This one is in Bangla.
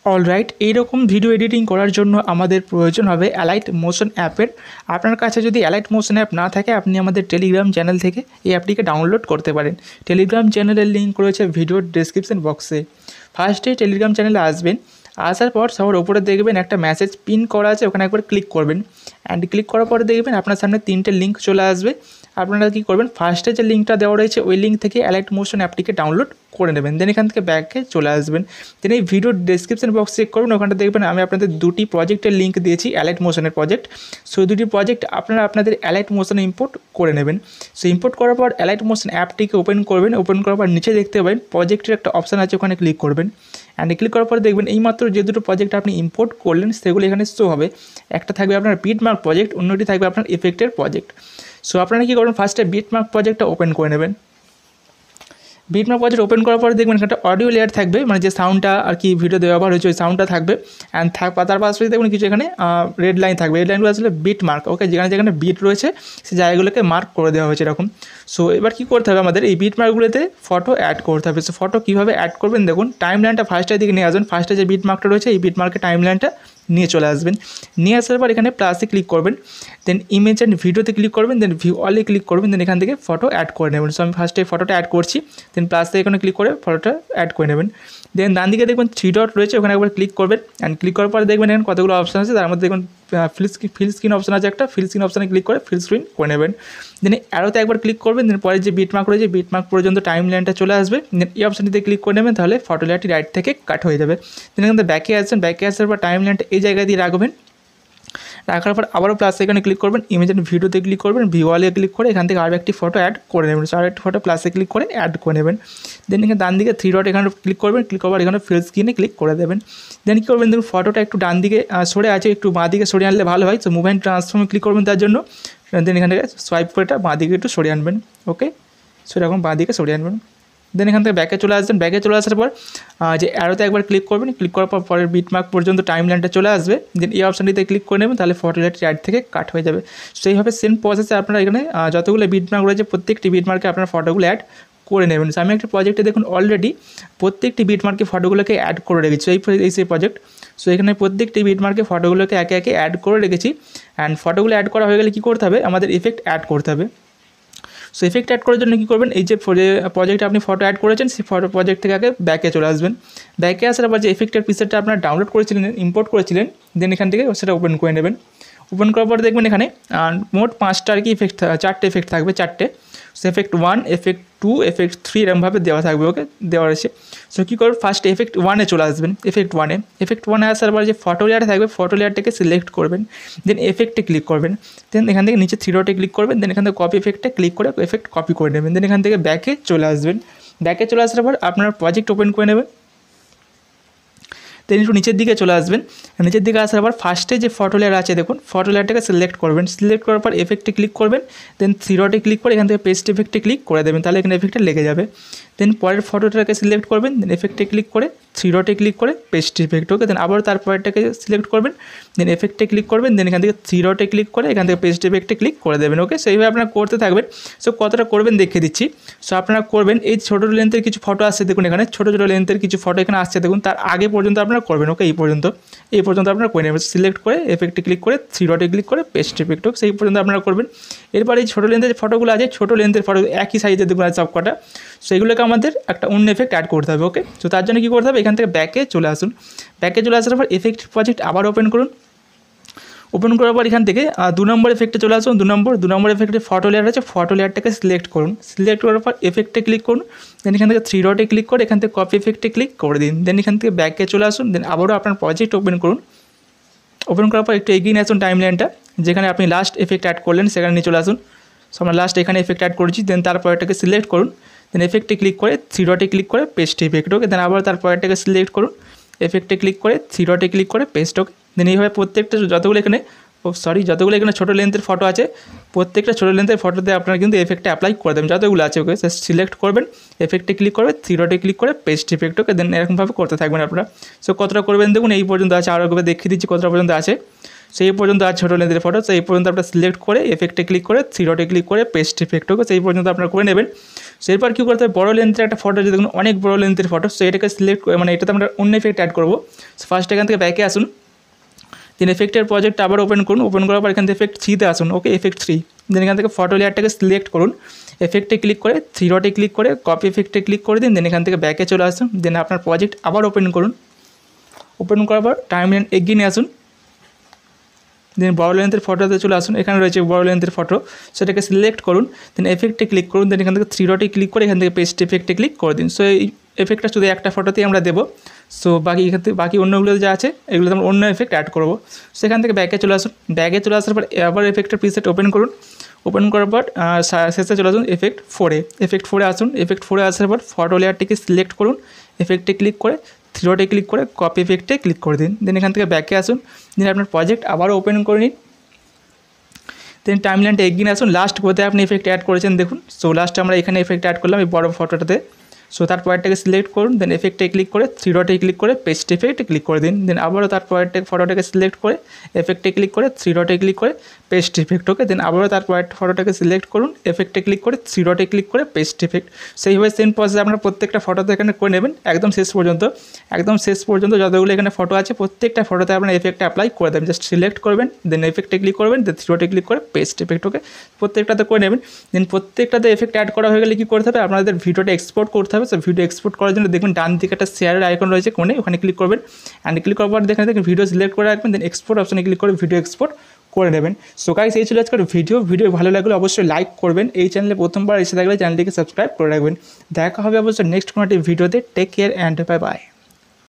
অলরাইট, এইরকম ভিডিও এডিটিং করার জন্য আমাদের প্রয়োজন হবে অ্যালাইট মোশন অ্যাপের। আপনার কাছে যদি অ্যালাইট মোশন অ্যাপ না থাকে, আপনি আমাদের টেলিগ্রাম চ্যানেল থেকে এই অ্যাপটিকে ডাউনলোড করতে পারেন। টেলিগ্রাম চ্যানেলের লিঙ্ক রয়েছে ভিডিওর ডেসক্রিপশন বক্সে। ফার্স্টে টেলিগ্রাম চ্যানেলে আসবেন, আসার পর সবার ওপরে দেখবেন একটা মেসেজ পিন করা আছে, ওখানে একবার ক্লিক করবেন। অ্যান্ড ক্লিক করার পরে দেখবেন আপনার সামনে 3টে লিঙ্ক চলে আসবে। আপনারা কী করবেন, ফার্স্টে যে লিঙ্কটা দেওয়া রয়েছে ওই লিঙ্ক থেকে অ্যালাইট মোশন অ্যাপটিকে ডাউনলোড করে নেবেন। দেন এখান থেকে ব্যাকে চলে আসবেন। দেন এই ভিডিওর ডেসক্রিপশন বক্স চেক করবেন, ওখানটা দেখবেন আমি আপনাদের 2টি প্রজেক্টের লিঙ্ক দিয়েছি, অ্যালাইট মোশনের প্রজেক্ট। সো 2টি প্রজেক্ট আপনারা আপনাদের অ্যালাইট মোশনে ইম্পোর্ট করে নেবেন। সো ইম্পোর্ট করার পর অ্যালাইট মোশন অ্যাপটিকে ওপেন করবেন। ওপেন করার পর নিচে দেখতে পাবেন প্রজেক্টের একটা অপশান আছে, ওখানে ক্লিক করবেন। অ্যান্ড ক্লিক করার পরে দেখবেন এইমাত্র যে দুটো প্রজেক্ট আপনি ইম্পোর্ট করলেন সেগুলো এখানে শো হবে। একটা থাকবে আপনার বিটমার্ক প্রজেক্ট, অন্যটি থাকবে আপনার ইফেক্টের প্রজেক্ট। সো আপনারা কী করবেন, ফার্স্টে বিটমার্ক প্রজেক্টটা ওপেন করে নেবেন। বিটমার্ক প্রজেক্ট ওপেন করার পরে দেখবেন একটা অডিও লেয়ার থাকবে, মানে যে সাউন্ডটা আর কি ভিডিওতে ব্যবহার হয়েছে ওই সাউন্ডটা থাকবে। অ্যান্ড তার পাশে দেখবেন কিছু এখানে রেড লাইন থাকবে। রেড লাইনগুলো আসলে বিট মার্ক, ওকে, যেখানে যেখানে বিট রয়েছে সেই জায়গাগুলোকে মার্ক করে দেওয়া হয়েছে এরকম। সো এবার কী করতে হবে, আমাদের এই বিট মার্কগুলোতে ফটো অ্যাড করতে হবে। সো ফটো কীভাবে অ্যাড করবেন দেখুন, টাইম লাইনটা ফার্স্টের দিকে নিয়ে আসবেন। ফার্স্টে যে বিট মার্কটা রয়েছে এই বিট মার্কের টাইম লাইনটা নিয়ে চলে আসবেন। নিয়ে আসার পর এখানে প্লাসে ক্লিক করবেন, দেন ইমেজ অ্যান্ড ভিডিওতে ক্লিক করবেন, দেন ভিউ অলে ক্লিক করবেন, দেন এখান থেকে ফটো অ্যাড করে নেবেন। সো আমি ফার্স্টে ফটোটা অ্যাড করছি, দেন প্লাসে এখানে ক্লিক করে ফটোটা অ্যাড করে নেবেন। দেন ডান দিকে দেখবেন 3 ডট রয়েছে, ওখানে একবার ক্লিক করবেন। অ্যান্ড ক্লিক করার পরে দেখবেন এখানে কতগুলো অপশান আছে, তার মধ্যে দেখবেন ফিল স্ক্রিন অপশান আছে একটা, ফিল স্ক্রিন অপশানে ক্লিক করে ফিল স্ক্রিন করে নেবেন। দেন অ্যারোতে একবার ক্লিক করবেন, দেন পরে যে বিটমার্ক রয়েছে বিটমার্ক পর্যন্ত টাইম লাইনটা চলে আসবে। দেন এই অপশানটিতে ক্লিক করে নেবেন, তাহলে ফটো লেয়ারটি রাইট থেকে কাট হয়ে যাবে। দেন এখান থেকে ব্যাকে আসবেন, ব্যাকে আসার পর টাইম লাইনটা এই জায়গায় দিয়ে রাখবেন। রাখার পর আবারও প্লাস এখানে ক্লিক করবেন, ইমেজ অ্যান্ড ভিডিওতে ক্লিক করবেন, ভিউ অলে ক্লিক করে এখান থেকে আরও একটি ফটো অ্যাড করে নেবেন। সো আরও একটি ফটো প্লাসে ক্লিক করে অ্যাড করে নেবেন। দেন এখানে ডান দিকে 3 ডট এখানে ক্লিক করবেন, ক্লিক করার এখানে ফিল স্ক্রিনে ক্লিক করে দেবেন। দেন কী করবেন, দেখুন ফটোটা একটু ডান দিকে সরে আছে, একটু বাঁ দিকে সরিয়ে আনলে ভালো হয়। সো মুভ অ্যান্ড ট্রান্সফর্মে ক্লিক করবেন তার জন্য। দেন এখান থেকে সোয়াইপ করে এটা বাঁ দিকে একটু সরিয়ে আনবেন, ওকে। সো এরকম বাঁ দিকে সরিয়ে আনবেন। দেন এখান থেকে ব্যাকে চলে আসবেন। ব্যাকে চলে আসার পর যে অ্যারোতে একবার ক্লিক করবেন, ক্লিক করার পর পরের বিটমার্ক পর্যন্ত টাইম লাইনটা চলে আসবে। দেন এই অপশানটিতে ক্লিক করে নেবেন, তাহলে ফটো লেয়ারটি রাইট থেকে কাট হয়ে যাবে। সেইভাবে সেম প্রসেসে আপনারা এখানে যতগুলো বিটমার্ক রয়েছে প্রত্যেকটি বিটমার্কে আপনার ফটোগুলো অ্যাড করে নেবেন। সো আমি একটা প্রজেক্টে দেখুন অলরেডি প্রত্যেকটি বিটমার্কে ফটোগুলোকে অ্যাড করে রেখেছি, এই সেই প্রজেক্ট। সো এখানে প্রত্যেকটি বিটমার্কে ফটোগুলোকে একে একে অ্যাড করে রেখেছি। অ্যান্ড ফটোগুলো অ্যাড করা হয়ে গেলে কী করতে হবে, আমাদের ইফেক্ট অ্যাড করতে হবে। সো ইফেক্ট অ্যাড করার জন্য কী করবেন, এই যে প্রজেক্টে আপনি ফটো অ্যাড করেছেন সেই ফটো প্রজেক্ট থেকে আগে ব্যাকে চলে আসবেন। ব্যাকে আসার পর যে ইফেক্টের পিকচারটা আপনারা ডাউনলোড করেছিলেন, ইম্পোর্ট করেছিলেন, দেন এখান থেকে সেটা ওপেন করে নেবেন। ওপেন করার পর দেখবেন এখানে মোট 5টা আর কি ইফেক্ট, 4টে ইফেক্ট থাকবে, 4টে। সো এফেক্ট 1, এফেক্ট 2, এফেক্ট 3 এরকমভাবে দেওয়া থাকবে, ওকে, দেওয়া রয়েছে। সো কী করবেন, ফার্স্ট এফেক্ট 1-এ চলে আসবেন। এফেক্ট 1-এ আসার পর যে ফটো লেয়ার থাকবে ফটো লেয়ারটাকে সিলেক্ট করবেন, দেন এফেক্টে ক্লিক করবেন। দেন এখান থেকে নিচে 3 ডটে ক্লিক করবেন, দেন এখান থেকে কপি এফেক্টে ক্লিক করে এফেক্ট কপি করে নেবেন। দেন এখান থেকে ব্যাকে চলে আসবেন। ব্যাকে চলে আসার পর আপনার প্রজেক্ট ওপেন করে নেবেন। দেন একটু নিচের দিকে চলে আসবেন। নিচের দিকে আসার পর ফার্স্টে যে ফটো লেয়ার আছে দেখুন, ফটো লেয়ারটাকে সিলেক্ট করবেন। সিলেক্ট করার পর এফেক্টে ক্লিক করবেন, দেন 3 ডটে ক্লিক করে এখান থেকে পেস্ট এফেক্টে ক্লিক করে দেবেন, তাহলে এখানে এফেক্টটা লেগে যাবে। দেন পরের ফটোটাকে সিলেক্ট করবেন, দেন এফেক্টে ক্লিক করে 3 ডটে ক্লিক করে পেস্ট এফেক্ট, ওকে। দেন আবার তার পরেরটাকে সিলেক্ট করবেন, দেন এফেক্টে ক্লিক করবেন, দেন এখান থেকে 3 ডটে ক্লিক করে এখান থেকে পেস্ট এফেক্টে ক্লিক করে দেবেন, ওকে। সেইভাবে আপনারা করতে থাকবেন। সো কতটা করবেন দেখিয়ে দিচ্ছি। সো আপনারা করবেন, এই ছোটো লেন্থের কিছু ফটো আসছে দেখুন, এখানে ছোটো লেন্থের কিছু ফটো এখানে আসছে দেখুন, তার আগে পর্যন্ত আপনারা করবেন, ওকে। এই পর্যন্ত আপনারা করে নেবেন। সিলেক্ট করে এফেক্টে ক্লিক করে 3 ডটে ক্লিক করে পেস্ট এফেক্ট, ওকে, সেই পর্যন্ত আপনারা করবেন। এরপর এই ছোটো লেন্থের যে ফটোগুলো আছে, ছোটো লেন্থের ফটো একই সাইজে দেখুন আছে সব কটা, সেইগুলোকে আমাদের একটা অন্য এফেক্ট অ্যাড করতে হবে, ওকে। তো তার জন্য কী করতে হবে, এখান থেকে ব্যাকে চলে আসুন। ব্যাকে চলে আসার পর এফেক্ট প্রজেক্ট আবার ওপেন করুন। ওপেন করার পর এখান থেকে 2 নম্বর এফেক্টে চলে আসুন। 2 নম্বর এফেক্টে ফটো লেয়ার আছে, ফটো লেয়ারটাকে সিলেক্ট করুন। সিলেক্ট করার পর এফেক্টে ক্লিক করুন, দেন এখান থেকে 3 ডটে ক্লিক করে এখান থেকে কপি এফেক্টে ক্লিক করে দিন। দেন এখান থেকে ব্যাকে চলে আসুন। দেন আবারও আপনার প্রজেক্ট ওপেন করুন। ওপেন করার পর একটু এগিয়ে নিয়ে আসুন টাইম লাইনটা, যেখানে আপনি লাস্ট এফেক্ট অ্যাড করলেন সেখানে নিয়ে চলে আসুন। সো আমরা লাস্ট এখানে এফেক্ট অ্যাড করেছি। দেন তারপরটাকে সিলেক্ট করুন, দেন এফেক্টে ক্লিক করে 3 ডটে ক্লিক করে পেস্ট এফেক্ট, ওকে। দেন আবার তারপরটাকে সিলেক্ট করুন, এফেক্টে ক্লিক করে 3 ডটে ক্লিক করে পেস্ট, ওকে। দেন এইভাবে প্রত্যেকটা যতগুলো এখানে ছোটো লেন্থের ফটো আছে, প্রত্যেকটা ছোটো লেন্থের ফটোতে আপনারা কিন্তু এফেক্টটা অ্যাপ্লাই করে দেবেন যতগুলো আছে, ওকে। সিলেক্ট করবেন, এফেক্টে ক্লিক করবে, 3 ডটে ক্লিক করে পেস্ট এফেক্ট, ওকে। দেন এরকমভাবে করতে থাকবেন আপনারা। সো কতটা করবেন দেখুন, এই পর্যন্ত আছে, আরও একবার দেখিয়ে দিচ্ছি কতটা পর্যন্ত আছে। সেই পর্যন্ত আর ছোটো লেন্থের ফটো সেই পর্যন্ত আপনার সিলেক্ট করে এফেক্টে ক্লিক করে 3 ডটে ক্লিক করে পেস্ট ইফেক্ট ওকে সেই পর্যন্ত আপনারা করে নেবেন। এরপর কী করতে হবে, বড়ো লেন্থের একটা ফটো যদি দেখুন অনেক বড়ো লেন্থের ফটো, সো এটাকে সিলেক্ট মানে এটাতে আমরা অন্য এফেক্ট অ্যাড করবো। ফার্স্ট এখান থেকে ব্যাকে আসুন, দেন এফেক্টের প্রজেক্ট আবার ওপেন করুন, ওপেন করার পর এখান থেকে এফেক্ট 3তে আসুন, ওকে এফেক্ট 3, দেন এখান থেকে ফটো লেয়ারটাকে সিলেক্ট করুন, এফেক্টে ক্লিক করে 3 ডটে ক্লিক করে কপি এফেক্টে ক্লিক করে দিন, দেন এখান থেকে ব্যাকে চলে আসুন, দেন আপনার প্রজেক্ট আবার ওপেন করুন, ওপেন করার পর টাইমলাইন এগিয়ে নিয়ে আসুন, দেন বড় লেন্থের ফটোতে চলে আসুন, এখানে রয়েছে বড় লেন্থের ফটো, সেটাকে সিলেক্ট করুন, দেন এফেক্টে ক্লিক করুন, দেন এখান থেকে 3 ডটে ক্লিক করে এখান থেকে পেস্ট এফেক্টে ক্লিক করে দিন। সো এই এফেক্টটা শুধু একটা ফটোতেই আমরা দেবো। সো বাকি এখান থেকে বাকি অন্যগুলো যা আছে এগুলোতে আমরা অন্য এফেক্ট অ্যাড করবো। সেখান থেকে ব্যাকে চলে আসুন, ব্যাকে চলে আসার পর আবার এফেক্টের প্রিসেট ওপেন করুন, ওপেন করার পর শেষে চলে আসুন এফেক্ট 4-এ, এফেক্ট 4-এ আসুন, এফেক্ট 4-এ আসার পর ফটো লেয়ারটিকে সিলেক্ট করুন, এফেক্টে ক্লিক করে 3 ডটে ক্লিক করে কপি এফেক্টে ক্লিক করে দিন, দেন এখান থেকে ব্যাকে আসুন, দেন আপনার প্রজেক্ট আবারও ওপেন করে নিন, দেন টাইমলাইনটা এগিয়ে আসুন, লাস্ট কোথায় আপনি এফেক্ট অ্যাড করেছেন দেখুন। সো লাস্টে আমরা এখানে এফেক্ট অ্যাড করলাম এই বড় ফটোটাতে। সো তার পরেরটাকে সিলেক্ট করুন, দেন এফেক্টে ক্লিক করে 3 ডটে ক্লিক করে পেস্ট এফেক্টে ক্লিক করে দিন, দেন আবারও তার পরেরটা ফটোটাকে সিলেক্ট করে এফেক্টে ক্লিক করে 3 ডটে ক্লিক করে পেস্ট ইফেক্ট ওকে, দেন আবারও তার পরেরটা ফটোটাকে সিলেক্ট করুন, এফেক্টে ক্লিক করে 3 ডটে ক্লিক করে পেস্ট ইফেক্ট। সেইভাবে সেম প্রসেস আপনারা প্রত্যেকটা ফটোতে এখানে করে নেবেন একদম শেষ পর্যন্ত যতগুলো এখানে ফটো আছে প্রত্যেকটা ফটোতে আপনারা এফেক্ট অ্যাপ্লাই করে দেবেন। জাস্ট সিলেক্ট করবেন, দেন এফেক্টে ক্লিক করবেন, দেন 3 ডটে ক্লিক করে পেস্ট ইফেক্ট ওকে, প্রত্যেকটাতে করে নেবেন। দেন প্রত্যেকটাতে এফেক্ট অ্যাড করা হয়ে গেলে কী করতে হবে, আপনাদের ভিডিওটা এক্সপোর্ট করতে হবে। সো ভিডিও এক্সপোর্ট করার জন্য দেখবেন ডান দিকে একটা শেয়ারের আইকন রয়েছে কোণে, ওখানে ক্লিক করবেন, অ্যান্ড ক্লিক করার পর দেখেন ভিডিও সিলেক্ট করে রাখবেন, দেন এক্সপোর্ট অপশনে ক্লিক করে ভিডিও এক্সপোর্ট করে নেবেন। সো গাইস এই ছিল আজকের ভিডিও ভালো লাগলে অবশ্যই লাইক করবেন, এই চ্যানেলে প্রথমবার এসে থাকলে চ্যানেলটিকে সাবস্ক্রাইব করে রাখবেন। দেখা হবে অবশ্যই নেক্সট কোনো একটি ভিডিওতে। Take care and bye by.